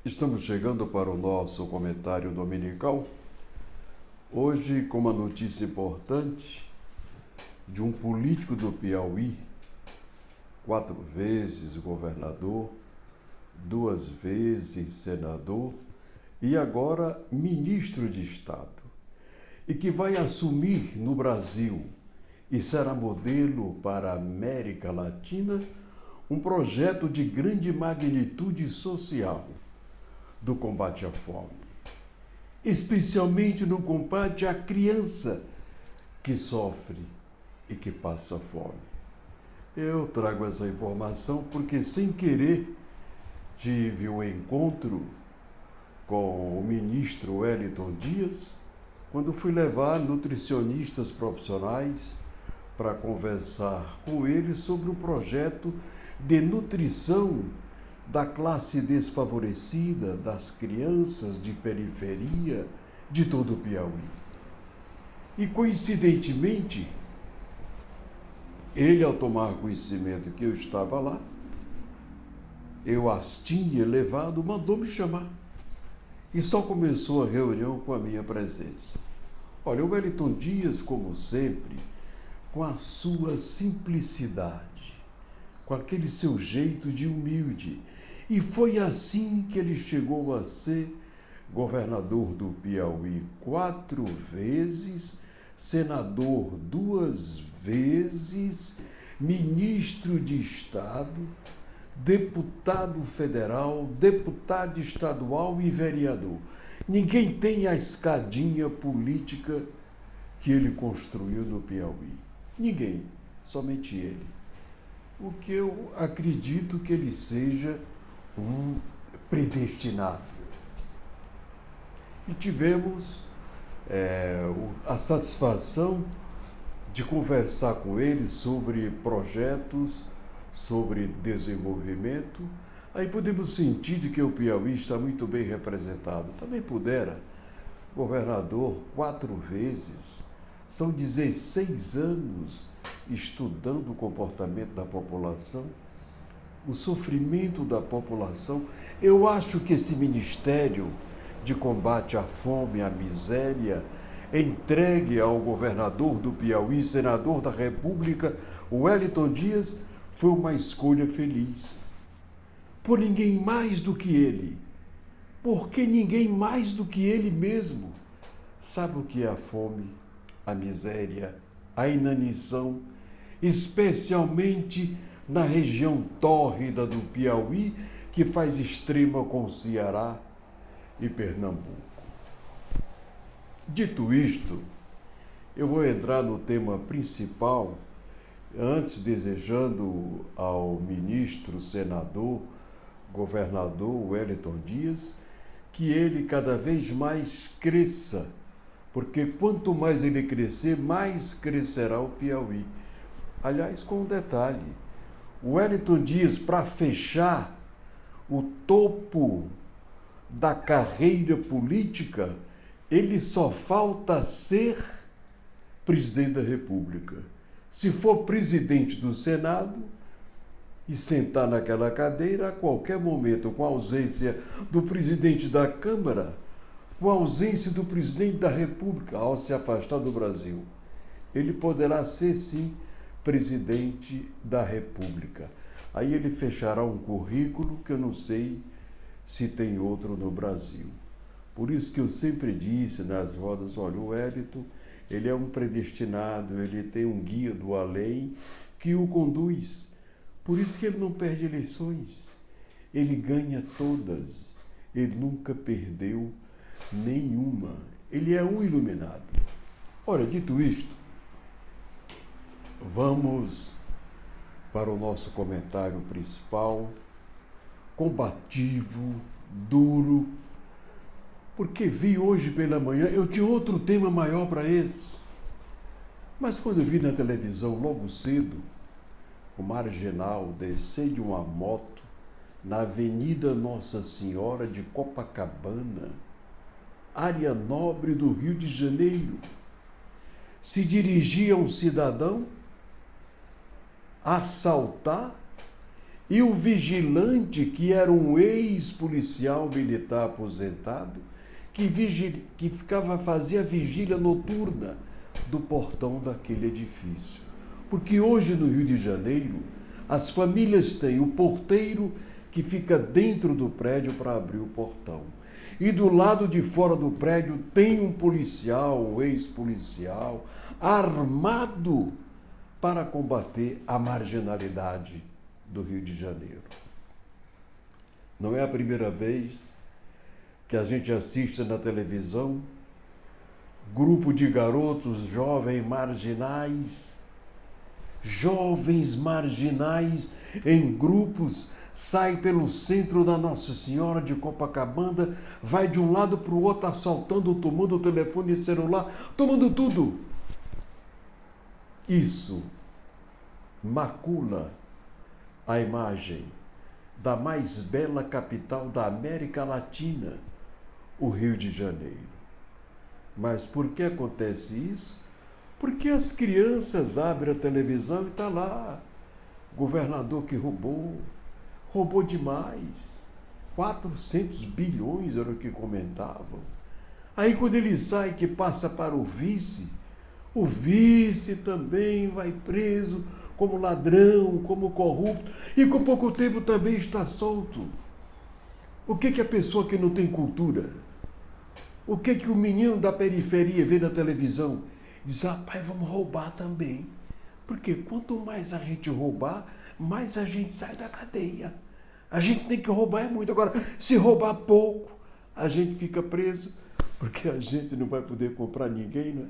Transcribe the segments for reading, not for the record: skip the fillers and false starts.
Estamos chegando para o nosso comentário dominical, hoje com uma notícia importante de um político do Piauí, 4 vezes governador, 2 vezes senador e agora ministro de Estado, e que vai assumir no Brasil e será modelo para a América Latina um projeto de grande magnitude social do combate à fome, especialmente no combate à criança que sofre e que passa fome. Eu trago essa informação porque, sem querer, tive um encontro com o ministro Wellington Dias, quando fui levar nutricionistas profissionais para conversar com eles sobre um projeto de nutrição da classe desfavorecida, das crianças de periferia de todo o Piauí. E, coincidentemente, ele, ao tomar conhecimento que eu estava lá, eu as tinha levado, mandou me chamar. E só começou a reunião com a minha presença. Olha, o Wellington Dias, como sempre, com a sua simplicidade, com aquele seu jeito de humilde. E foi assim que ele chegou a ser governador do Piauí 4 vezes, senador 2 vezes, ministro de Estado, deputado federal, deputado estadual e vereador. Ninguém tem a escadinha política que ele construiu no Piauí. Ninguém, somente ele. O que eu acredito que ele seja um predestinado. E tivemos a satisfação de conversar com ele sobre projetos, sobre desenvolvimento. Aí podemos sentir de que o Piauí está muito bem representado. Também pudera, governador 4 vezes, são 16 anos estudando o comportamento da população, o sofrimento da população. Eu acho que esse Ministério de Combate à Fome e à Miséria, entregue ao governador do Piauí, senador da República, Wellington Dias, foi uma escolha feliz. Por ninguém mais do que ele. Porque ninguém mais do que ele mesmo sabe o que é a fome, a miséria, a inanição, especialmente na região tórrida do Piauí, que faz extrema com o Ceará e Pernambuco. Dito isto, eu vou entrar no tema principal, antes desejando ao ministro, senador, governador Wellington Dias, que ele cada vez mais cresça, porque quanto mais ele crescer, mais crescerá o Piauí. Aliás, com um detalhe, o Wellington Dias, para fechar o topo da carreira política, ele só falta ser presidente da República. Se for presidente do Senado e sentar naquela cadeira, a qualquer momento, com a ausência do presidente da Câmara, com a ausência do presidente da República, ao se afastar do Brasil, ele poderá ser, sim, presidente da República. Aí ele fechará um currículo que eu não sei se tem outro no Brasil. Por isso que eu sempre disse nas rodas, olha, o Wellington, ele é um predestinado, ele tem um guia do além que o conduz. Por isso que ele não perde eleições, ele ganha todas, ele nunca perdeu nenhuma. Ele é um iluminado. Ora, dito isto, vamos para o nosso comentário principal, combativo, duro, porque vi hoje pela manhã, eu tinha outro tema maior para esse, mas quando eu vi na televisão, logo cedo, o marginal descer de uma moto na Avenida Nossa Senhora de Copacabana, área nobre do Rio de Janeiro, se dirigir a um cidadão, assaltar e o vigilante, que era um ex-policial militar aposentado, que fazia vigília noturna do portão daquele edifício. Porque hoje no Rio de Janeiro, as famílias têm o porteiro que fica dentro do prédio para abrir o portão. E do lado de fora do prédio tem um policial, um ex-policial, armado para combater a marginalidade do Rio de Janeiro. Não é a primeira vez que a gente assiste na televisão grupo de garotos jovens marginais em grupos, sai pelo centro da Nossa Senhora de Copacabana, vai de um lado para o outro assaltando, tomando o telefone celular, tomando tudo. Isso macula a imagem da mais bela capital da América Latina, o Rio de Janeiro. Mas por que acontece isso? Porque as crianças abrem a televisão e está lá, governador que roubou demais, 400 bilhões era o que comentavam. Aí quando ele sai, que passa para o vice também vai preso como ladrão, como corrupto, e com pouco tempo também está solto. O que a pessoa que não tem cultura, o que o menino da periferia vê na televisão? Diz, rapaz, vamos roubar também. Porque quanto mais a gente roubar, mais a gente sai da cadeia. A gente tem que roubar muito. Agora, se roubar pouco, a gente fica preso, porque a gente não vai poder comprar ninguém, não é?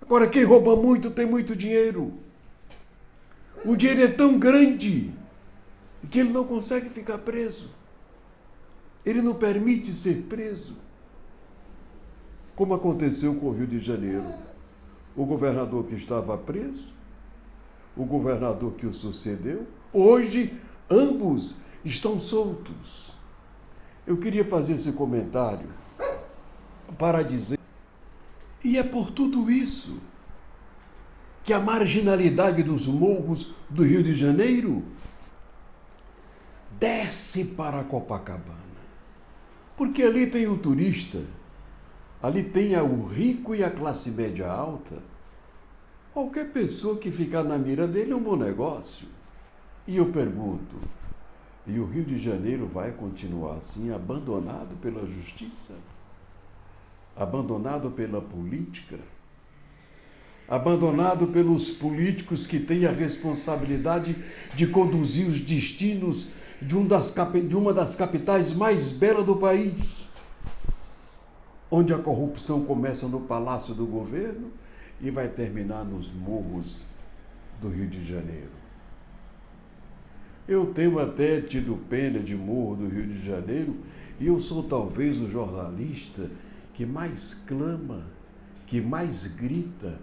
Agora, quem rouba muito tem muito dinheiro. O dinheiro é tão grande que ele não consegue ficar preso. Ele não permite ser preso. Como aconteceu com o Rio de Janeiro. O governador que estava preso, o governador que o sucedeu, hoje ambos estão soltos. Eu queria fazer esse comentário para dizer, e é por tudo isso que a marginalidade dos morros do Rio de Janeiro desce para Copacabana. Porque ali tem o turista, ali tem o rico e a classe média alta. Qualquer pessoa que ficar na mira dele é um bom negócio. E eu pergunto, e o Rio de Janeiro vai continuar assim, abandonado pela justiça? Abandonado pela política? Abandonado pelos políticos que têm a responsabilidade de conduzir os destinos de uma das capitais mais belas do país, onde a corrupção começa no Palácio do Governo e vai terminar nos morros do Rio de Janeiro. Eu tenho até tido pena de morro do Rio de Janeiro e eu sou talvez o jornalista que mais clama, que mais grita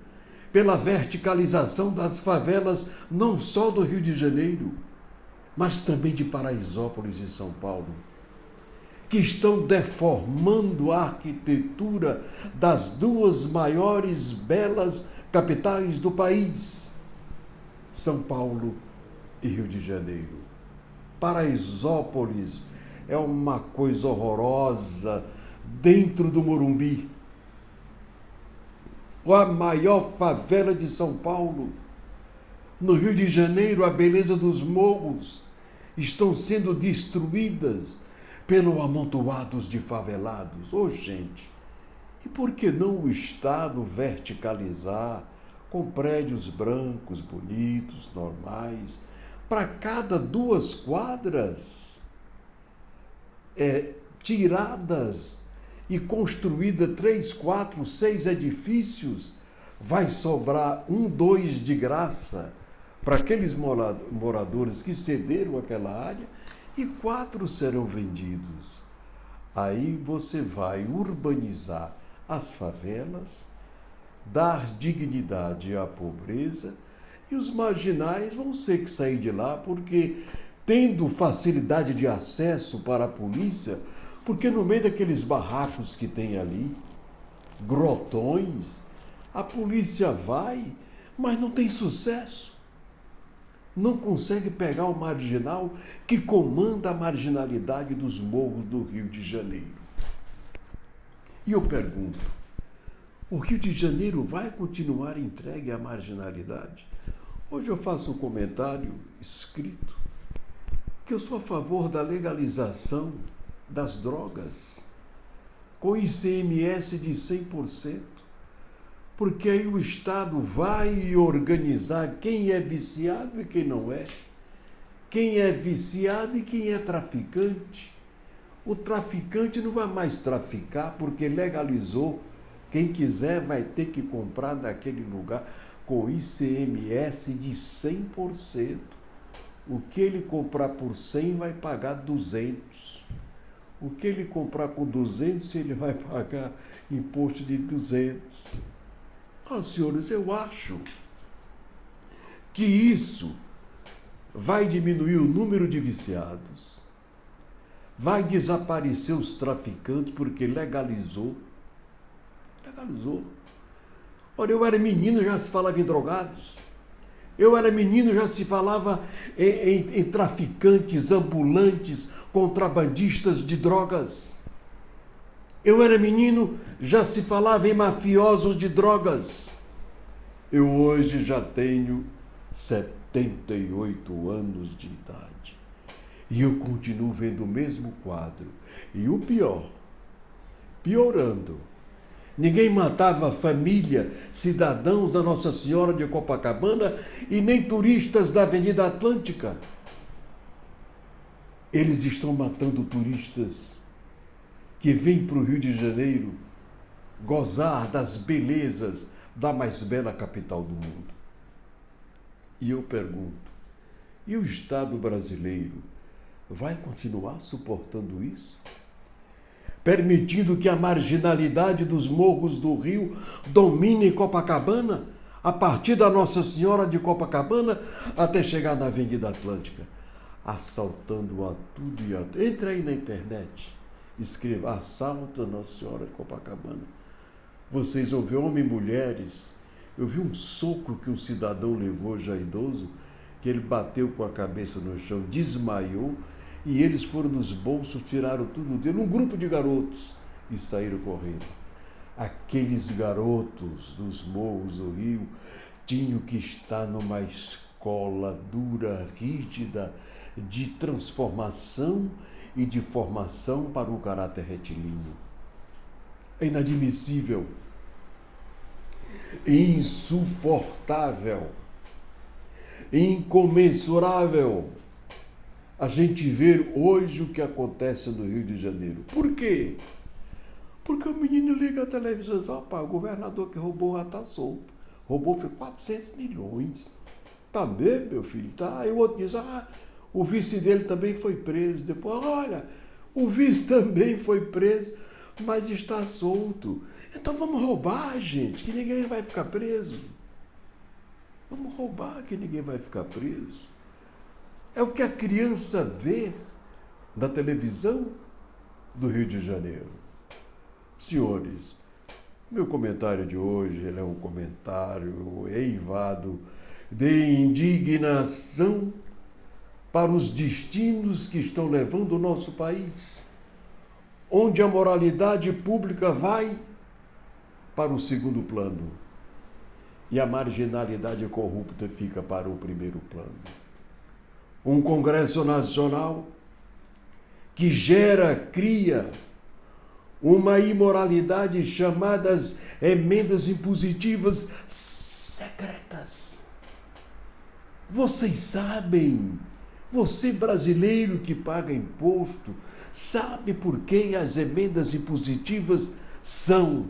pela verticalização das favelas, não só do Rio de Janeiro, mas também de Paraisópolis e São Paulo, que estão deformando a arquitetura das duas maiores belas capitais do país, São Paulo e Rio de Janeiro. Paraisópolis é uma coisa horrorosa dentro do Morumbi. A maior favela de São Paulo. No Rio de Janeiro, a beleza dos morros estão sendo destruídas pelos amontoados de favelados. Gente, e por que não o Estado verticalizar com prédios brancos, bonitos, normais, para cada 2 quadras tiradas e construída 3, 4, 6 edifícios, vai sobrar 1, 2 de graça para aqueles moradores que cederam aquela área e 4 serão vendidos. Aí você vai urbanizar as favelas, dar dignidade à pobreza e os marginais vão ter que sair de lá porque, tendo facilidade de acesso para a polícia, porque no meio daqueles barracos que tem ali, grotões, a polícia vai, mas não tem sucesso. não consegue pegar o marginal que comanda a marginalidade dos morros do Rio de Janeiro. E eu pergunto, o Rio de Janeiro vai continuar entregue à marginalidade? Hoje eu faço um comentário escrito que eu sou a favor da legalização das drogas com ICMS de 100%, porque aí o Estado vai organizar quem é viciado e quem não é, quem é viciado e quem é traficante. O traficante não vai mais traficar porque legalizou. Quem quiser vai ter que comprar naquele lugar com ICMS de 100%. O que ele comprar por 100 vai pagar 200. O que ele comprar com 200, ele vai pagar imposto de 200. Senhores, eu acho que isso vai diminuir o número de viciados, vai desaparecer os traficantes, porque legalizou. Olha, eu era menino, já se falava em drogados. Eu era menino, já se falava em traficantes, ambulantes, contrabandistas de drogas. Eu era menino, já se falava em mafiosos de drogas. Eu hoje já tenho 78 anos de idade. E eu continuo vendo o mesmo quadro. E o pior, piorando. Ninguém matava família, cidadãos da Nossa Senhora de Copacabana e nem turistas da Avenida Atlântica. Eles estão matando turistas que vêm para o Rio de Janeiro gozar das belezas da mais bela capital do mundo. E eu pergunto, e o Estado brasileiro vai continuar suportando isso? Permitindo que a marginalidade dos morros do Rio domine Copacabana, a partir da Nossa Senhora de Copacabana até chegar na Avenida Atlântica, assaltando a tudo e a tudo. Entra aí na internet, escreva assalto a Nossa Senhora de Copacabana. Vocês vão ver homens e mulheres. Eu vi um soco que um cidadão levou já idoso, que ele bateu com a cabeça no chão, desmaiou, e eles foram nos bolsos, tiraram tudo dele, um grupo de garotos, e saíram correndo. Aqueles garotos dos morros do Rio tinham que estar numa escola dura, rígida, de transformação e de formação para o caráter retilíneo. É inadmissível, insuportável, incomensurável a gente ver hoje o que acontece no Rio de Janeiro. Por quê? Porque o menino liga a televisão e diz, o governador que roubou já está solto. Roubou foi 400 milhões. Tá mesmo, meu filho? Tá. Aí o outro diz, o vice dele também foi preso. Depois, olha, o vice também foi preso, mas está solto. Então vamos roubar, gente, que ninguém vai ficar preso. Vamos roubar, que ninguém vai ficar preso. É o que a criança vê na televisão do Rio de Janeiro. Senhores, meu comentário de hoje é um comentário eivado de indignação para os destinos que estão levando o nosso país, onde a moralidade pública vai para o segundo plano e a marginalidade corrupta fica para o primeiro plano. Um Congresso Nacional que cria uma imoralidade chamadas emendas impositivas secretas. Vocês sabem, você brasileiro que paga imposto, sabe por que as emendas impositivas são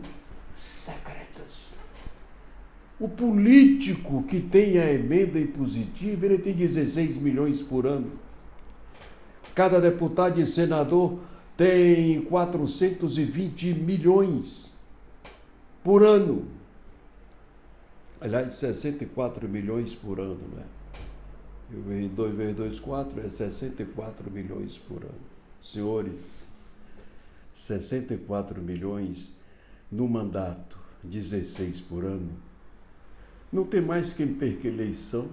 secretas. O político que tem a emenda impositiva, ele tem 16 milhões por ano. Cada deputado e senador tem 420 milhões por ano. Aliás, 64 milhões por ano, né? 2 vezes 2, 4, é 64 milhões por ano. Senhores, 64 milhões no mandato, 16 por ano. Não tem mais quem perca eleição.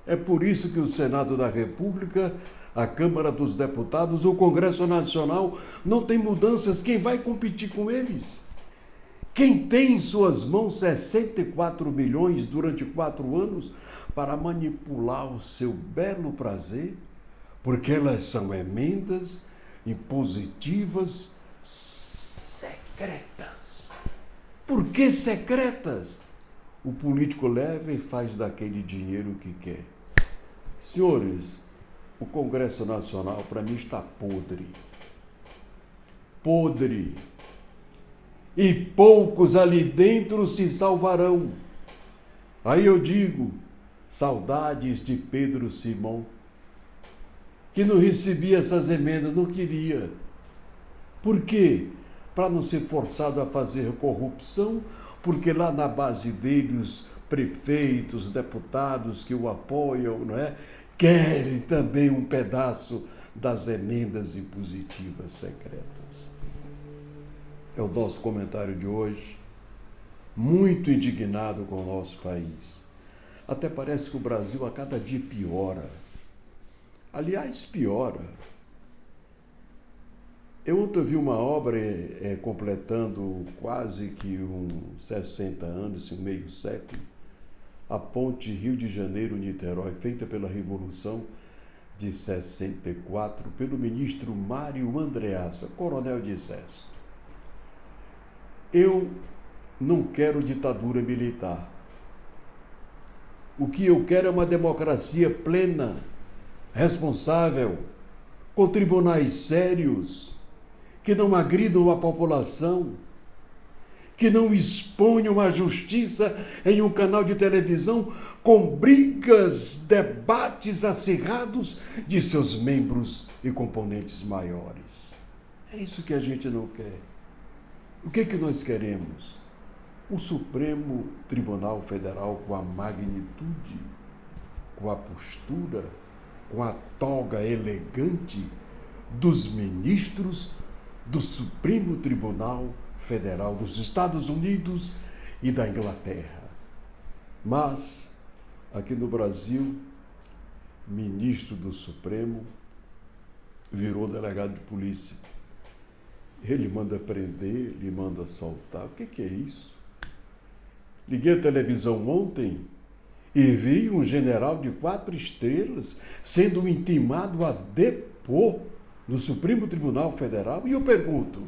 É por isso que o Senado da República, a Câmara dos Deputados, o Congresso Nacional não tem mudanças. Quem vai competir com eles? Quem tem em suas mãos 64 milhões durante 4 anos para manipular o seu belo prazer? Porque elas são emendas impositivas secretas. Por que secretas? O político leva e faz daquele dinheiro o que quer. Senhores, o Congresso Nacional, para mim, está podre. Podre. E poucos ali dentro se salvarão. Aí eu digo, saudades de Pedro Simão, que não recebia essas emendas, não queria. Por quê? Para não ser forçado a fazer corrupção, porque lá na base dele os prefeitos, deputados que o apoiam, não é? Querem também um pedaço das emendas impositivas secretas. É o nosso comentário de hoje, muito indignado com o nosso país. Até parece que o Brasil a cada dia piora. Aliás, piora. Eu ontem vi uma obra completando quase que uns 60 anos, um meio século, a ponte Rio de Janeiro-Niterói, feita pela Revolução de 64, pelo ministro Mário Andreassa, coronel de exército. Eu não quero ditadura militar. O que eu quero é uma democracia plena, responsável, com tribunais sérios, que não agridam a população, que não exponham a justiça em um canal de televisão com brigas, debates acirrados de seus membros e componentes maiores. É isso que a gente não quer. O que nós queremos? Um Supremo Tribunal Federal com a magnitude, com a postura, com a toga elegante dos ministros do Supremo Tribunal Federal dos Estados Unidos e da Inglaterra. Mas, aqui no Brasil, ministro do Supremo virou delegado de polícia. Ele manda prender, ele manda soltar. O que é isso? Liguei a televisão ontem e vi um general de 4 estrelas sendo intimado a depor no Supremo Tribunal Federal. E eu pergunto,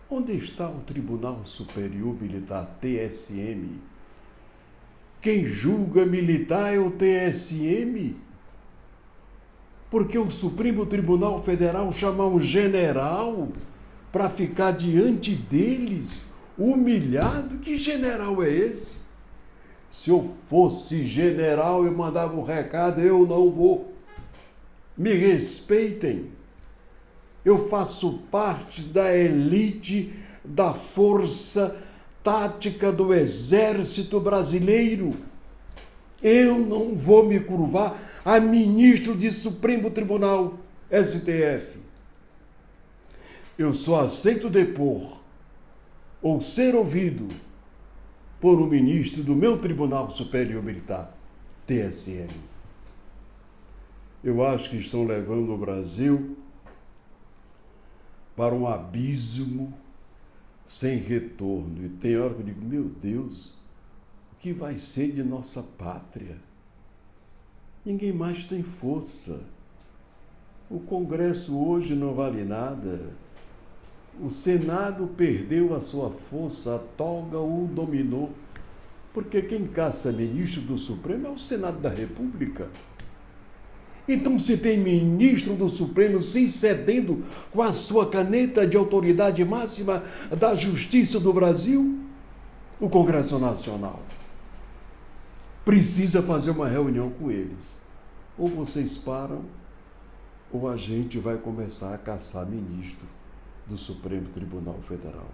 onde está o Tribunal Superior Militar, TSM? Quem julga militar é o TSM? Porque o Supremo Tribunal Federal chama um general para ficar diante deles, humilhado? Que general é esse? Se eu fosse general, eu mandava um recado, eu não vou. Me respeitem. Eu faço parte da elite da força tática do Exército Brasileiro. Eu não vou me curvar a ministro de Supremo Tribunal, STF. Eu só aceito depor ou ser ouvido por um ministro do meu Tribunal Superior Militar, TSM. Eu acho que estão levando o Brasil para um abismo sem retorno. E tem hora que eu digo, meu Deus, o que vai ser de nossa pátria? Ninguém mais tem força. O Congresso hoje não vale nada. O Senado perdeu a sua força, a toga o dominou. Porque quem caça ministro do Supremo é o Senado da República. Então, se tem ministro do Supremo se cedendo com a sua caneta de autoridade máxima da Justiça do Brasil, o Congresso Nacional precisa fazer uma reunião com eles. Ou vocês param, ou a gente vai começar a caçar ministro do Supremo Tribunal Federal.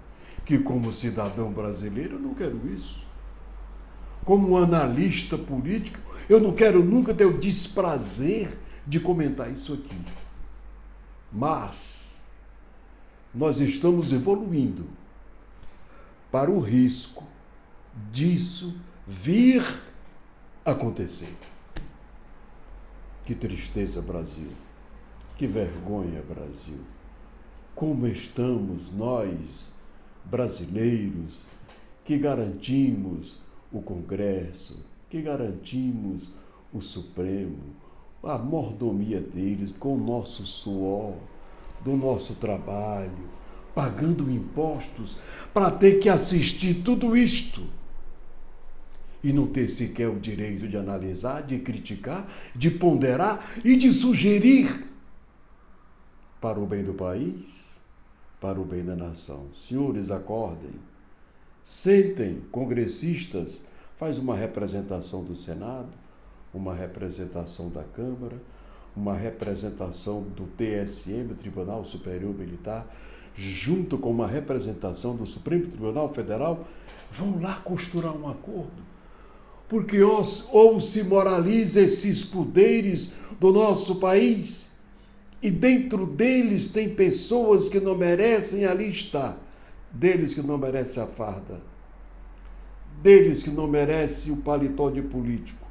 Que, como cidadão brasileiro, eu não quero isso. Como um analista político, eu não quero nunca ter o desprazer de comentar isso aqui. Mas nós estamos evoluindo para o risco disso vir a acontecer. Que tristeza, Brasil. Que vergonha, Brasil. Como estamos nós, brasileiros, que garantimos o Congresso, que garantimos o Supremo, a mordomia deles com o nosso suor, do nosso trabalho, pagando impostos para ter que assistir tudo isto e não ter sequer o direito de analisar, de criticar, de ponderar e de sugerir para o bem do país, para o bem da nação. Senhores, acordem, sentem, congressistas, faz uma representação do Senado, uma representação da Câmara, uma representação do TSM, Tribunal Superior Militar, junto com uma representação do Supremo Tribunal Federal, vão lá costurar um acordo. Porque ou se moraliza esses poderes do nosso país, e dentro deles tem pessoas que não merecem ali estar, deles que não merecem a farda, deles que não merecem o paletó de político,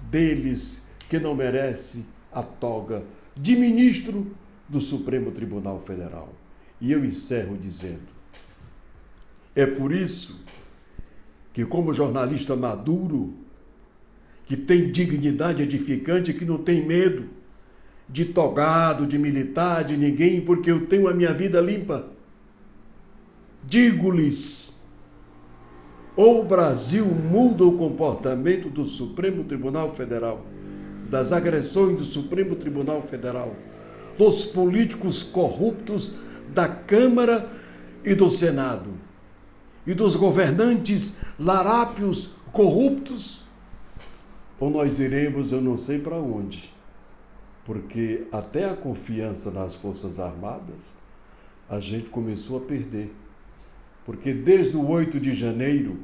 deles que não merecem a toga de ministro do Supremo Tribunal Federal. E eu encerro dizendo, é por isso que, como jornalista maduro, que tem dignidade edificante, que não tem medo de togado, de militar, de ninguém, porque eu tenho a minha vida limpa, digo-lhes, ou o Brasil muda o comportamento do Supremo Tribunal Federal, das agressões do Supremo Tribunal Federal, dos políticos corruptos da Câmara e do Senado, e dos governantes larápios corruptos, ou nós iremos, eu não sei para onde, porque até a confiança nas Forças Armadas a gente começou a perder. Porque desde o 8 de janeiro,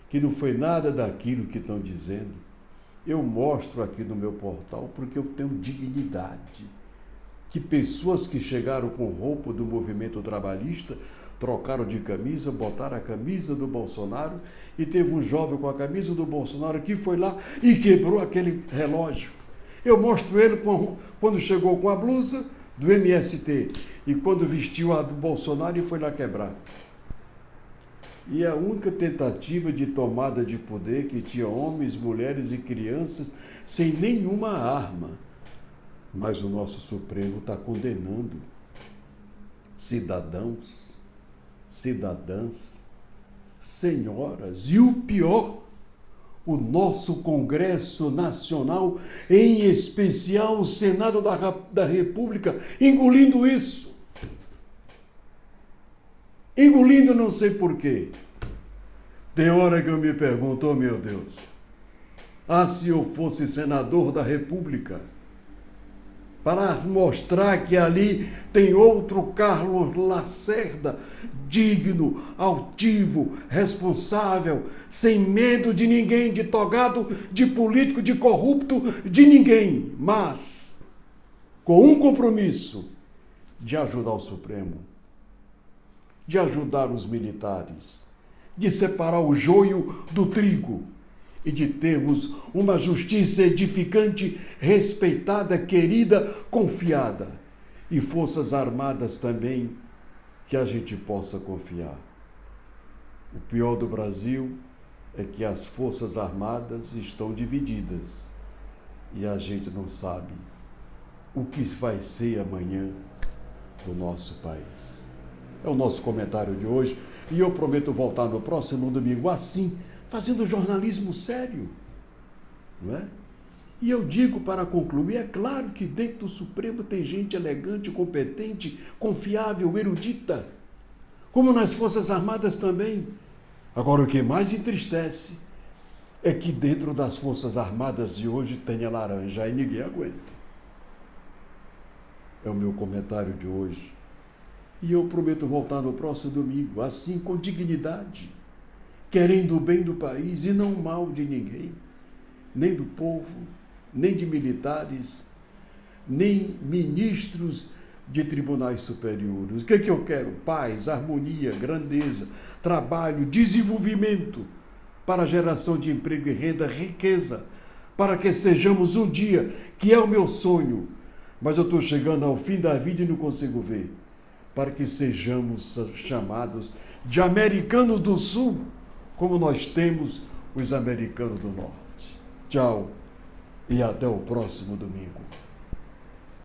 que não foi nada daquilo que estão dizendo, eu mostro aqui no meu portal porque eu tenho dignidade. Que pessoas que chegaram com roupa do movimento trabalhista, trocaram de camisa, botaram a camisa do Bolsonaro, e teve um jovem com a camisa do Bolsonaro que foi lá e quebrou aquele relógio. Eu mostro ele quando chegou com a blusa do MST e quando vestiu a do Bolsonaro e foi lá quebrar. E a única tentativa de tomada de poder que tinha homens, mulheres e crianças sem nenhuma arma. Mas o nosso Supremo está condenando cidadãos, cidadãs, senhoras e o pior, o nosso Congresso Nacional, em especial o Senado da República, engolindo isso. Engolindo não sei porquê. Tem hora que eu me pergunto, oh meu Deus, se eu fosse senador da República, para mostrar que ali tem outro Carlos Lacerda, digno, altivo, responsável, sem medo de ninguém, de togado, de político, de corrupto, de ninguém, mas com um compromisso de ajudar o Supremo, de ajudar os militares, de separar o joio do trigo, e de termos uma justiça edificante, respeitada, querida, confiada. E Forças Armadas também, que a gente possa confiar. O pior do Brasil é que as Forças Armadas estão divididas. E a gente não sabe o que vai ser amanhã do nosso país. É o nosso comentário de hoje. E eu prometo voltar no próximo domingo assim, fazendo jornalismo sério, não é? E eu digo para concluir, é claro que dentro do Supremo tem gente elegante, competente, confiável, erudita, como nas Forças Armadas também. Agora, o que mais entristece é que dentro das Forças Armadas de hoje tem a laranja e ninguém aguenta. É o meu comentário de hoje. E eu prometo voltar no próximo domingo, assim, com dignidade, querendo o bem do país e não o mal de ninguém, nem do povo, nem de militares, nem ministros de tribunais superiores. O que é que eu quero? Paz, harmonia, grandeza, trabalho, desenvolvimento para a geração de emprego e renda, riqueza para que sejamos um dia, que é o meu sonho, mas eu estou chegando ao fim da vida e não consigo ver, para que sejamos chamados de americanos do Sul, como nós temos os americanos do Norte. Tchau e até o próximo domingo.